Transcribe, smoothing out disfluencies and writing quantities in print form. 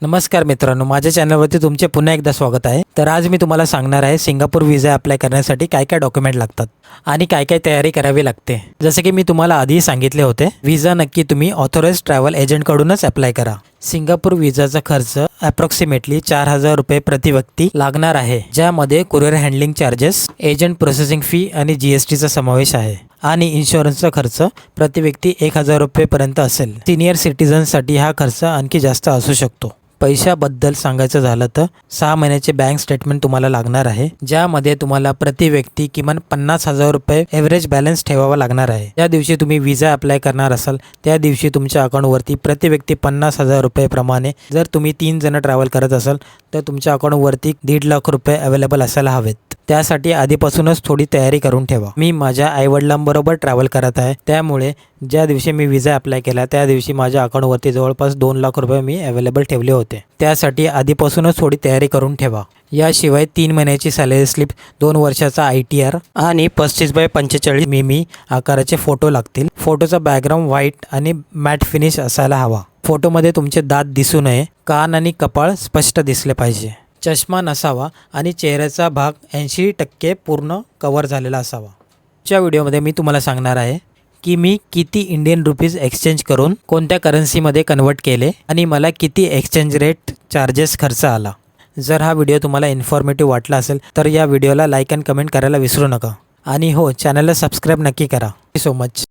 नमस्कार मित्रांनो, माझ्या चॅनलवरती तुमचे पुन्हा एकदा स्वागत आहे। तर आज मी तुम्हाला सांगणार आहे सिंगापूर व्हिसा अप्लाय करण्यासाठी काय काय डॉक्युमेंट लागतात आणि काय काय तयारी करावी लागते। जसे की मी तुम्हाला आधी सांगितले होते, व्हिसा नक्की तुम्ही ऑथोराइज्ड ट्रॅव्हल एजंट कडूनच अप्लाय करा। सिंगापूर व्हिसाचा खर्च अप्रॉक्सिमेटली 4000 रुपये प्रति व्यक्ती लागणार आहे, ज्यामध्ये courier handling charges, agent processing fee आणि GST चा समावेश आहे आणि इन्शुरन्सचा खर्च प्रति व्यक्ती 1000 रुपये पर्यंत असेल। सिनियर सिटीजनसाठी हा खर्च आणखी जास्त असू शकतो। पैशाबद्दल सांगायचं झालं तर 6 महिन्याचे बँक स्टेटमेंट तुम्हाला लागणार आहे, ज्यामध्ये तुम्हाला प्रति व्यक्ती किमान 50,000 रुपये एव्हरेज बॅलन्स ठेवावा लागणार आहे। ज्या दिवशी तुम्ही व्हिसा अप्लाय करणार असाल त्या दिवशी तुमच्या अकाउंटवरती प्रति व्यक्ती 50,000 रुपये प्रमाणे, जर तुम्ही 3 जण ट्रॅव्हल करत असाल तर तुमच्या अकाउंटवरती 1.5 लाख रुपये अवेलेबल असायला हवेत। त्यासाठी आधीपासूनच थोडी तयारी करून ठेवा। मी माझ्या आईवडिलांबरोबर ट्रॅव्हल करत आहे, त्यामुळे ज्या दिवशी मी व्हिसा अप्लाय केला त्या दिवशी माझ्या अकाउंटवरती जवळपास 2 लाख रुपये मी अवेलेबल ठेवले होते। त्यासाठी आधीपासूनच थोडी तयारी करून ठेवा। याशिवाय 3 महिन्याची सॅलरी स्लिप, 2 वर्षाचा ITR आणि 35x45 मिमी आकाराचे फोटो लागतील। फोटोचा बॅकग्राऊंड व्हाईट आणि मॅट फिनिश असायला हवा। फोटोमध्ये तुमचे दात दिसू नये, कान आणि कपाळ स्पष्ट दिसले पाहिजे। चष्मा नसावा आणि चेहऱ्याचा भाग 80% पूर्ण कव्हर झालेला असावा। च्या व्हिडिओमध्ये मी तुम्हाला सांगणार आहे की मी किती इंडियन रुपीज एक्सचेंज करून कोणत्या करन्सीमध्ये कन्वर्ट केले आणि मला किती एक्सचेंज रेट चार्जेस खर्च आला। जर हा व्हिडिओ तुम्हाला इन्फॉर्मेटिव्ह वाटला असेल तर या व्हिडिओला लाईक अँड कमेंट करायला विसरू नका आणि हो, चॅनलला सबस्क्राईब नक्की करा। Thank you so much.